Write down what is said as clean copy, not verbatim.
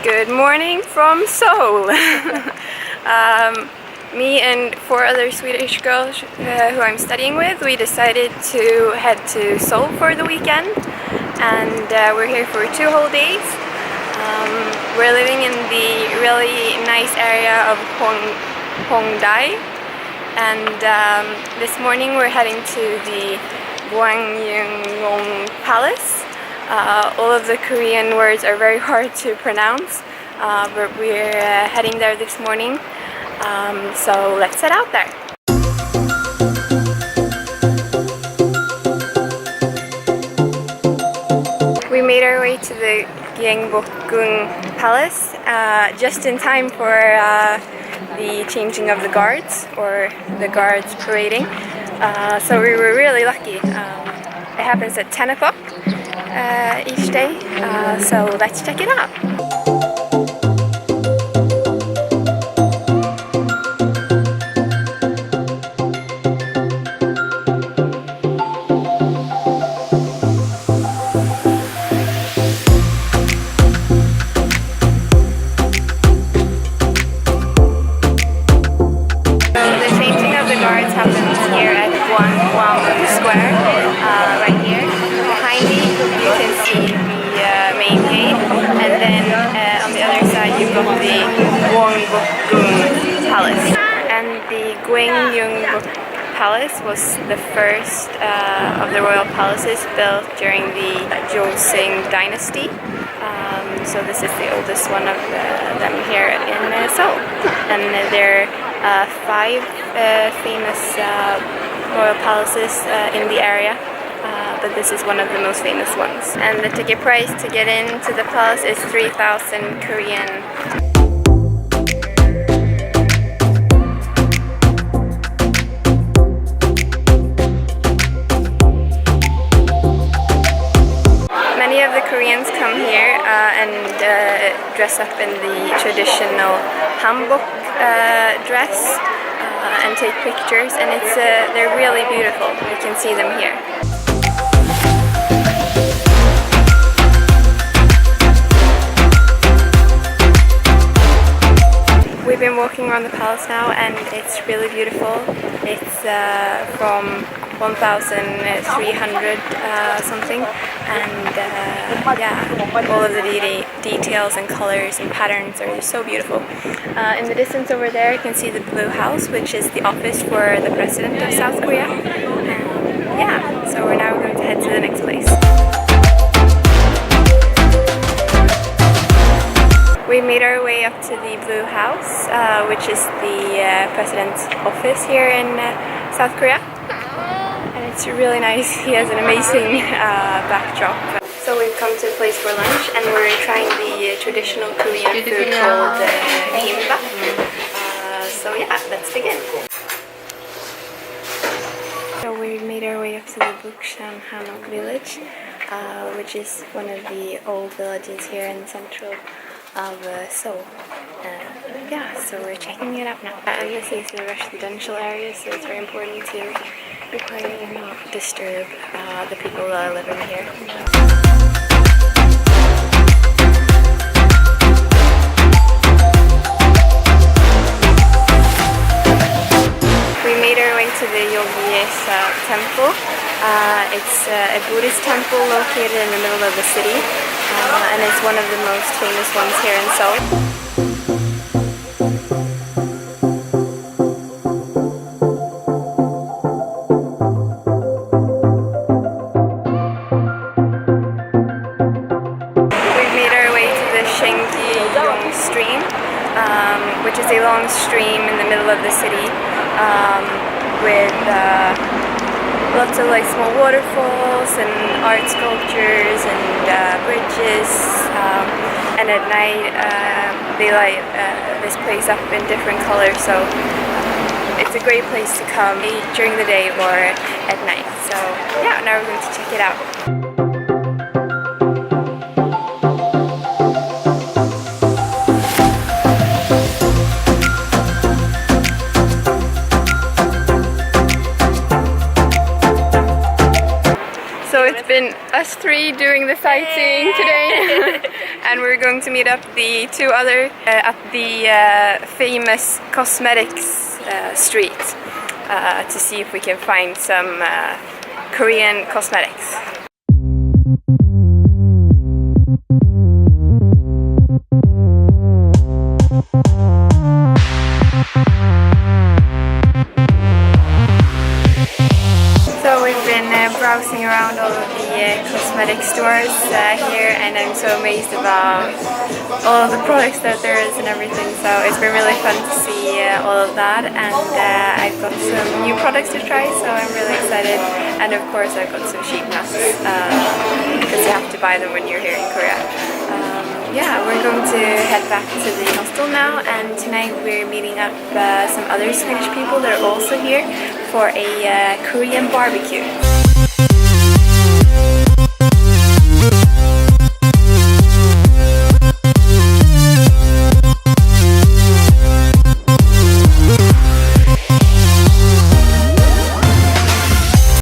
Good morning from Seoul. Me and 4 other Swedish girls who I'm studying with, we decided to head to Seoul for the weekend, and we're here for 2 whole days. We're living in the really nice area of Hongdae, and this morning we're heading to the Myeong Dong Palace. All of the Korean words are very hard to pronounce, but we're heading there this morning, so let's head out there. We made our way to the Gimbap Palace just in time for the changing of the guards, or the guards parading, so we were really lucky. It happens at 10 o'clock. Each day, so let's check it out. So the changing of the guards happens here at Myeong Square, right here. Behind me you can see the main gate, and then on the other side you've got the Myeong Dong Palace. And the Myeong Palace was the first of the royal palaces built during the Joseon dynasty. So this is the oldest one of them here in Seoul. And there are 5 famous royal palaces in the area. But this is one of the most famous ones. And the ticket price to get into the palace is 3,000 Korean. Many of the Koreans come here and dress up in the traditional hanbok dress and take pictures, and they're really beautiful. You can see them here. We've been walking around the palace now, and it's really beautiful. It's from 1,300 something, and yeah, all of the details and colors and patterns are so beautiful. In the distance over there you can see the Blue House, which is the office for the president of South Korea. Yeah, so we're now going to head to the next place. We made our way up to the Blue House, which is the president's office here in South Korea. And it's really nice. He has an amazing backdrop. So we've come to a place for lunch, and we're trying the traditional Korean food called Gimbap. So yeah, let's begin. So we made our way up to the Bukshan Hanok village, which is one of the old villages here in central of Seoul. Yeah, so we're checking it out now. This is the residential area, so it's very important to be quiet and not disturb the people that are living here. We made our way to the Yogyeesa temple. It's a Buddhist temple located in the middle of the city. And it's one of the most famous ones here in Seoul. We've made our way to the Myeong stream, which is a long stream in the middle of the city, with lots of small waterfalls and art sculptures and bridges, and at night they light this place up in different colors, so it's a great place to come during the day or at night. So yeah, now we're going to check it out. So it's been us three doing the sightseeing today. And we're going to meet up the two other at the famous cosmetics street to see if we can find some Korean cosmetics. So we've been browsing around all of the cosmetic stores here, and I'm so amazed about all of the products that there is and everything. So it's been really fun to see all of that, and I've got some new products to try, so I'm really excited. And of course I've got some sheep nuts because you have to buy them when you're here in Korea. Yeah, we're going to head back to the hostel now, and tonight we're meeting up some other Swedish people that are also here for a Korean barbecue.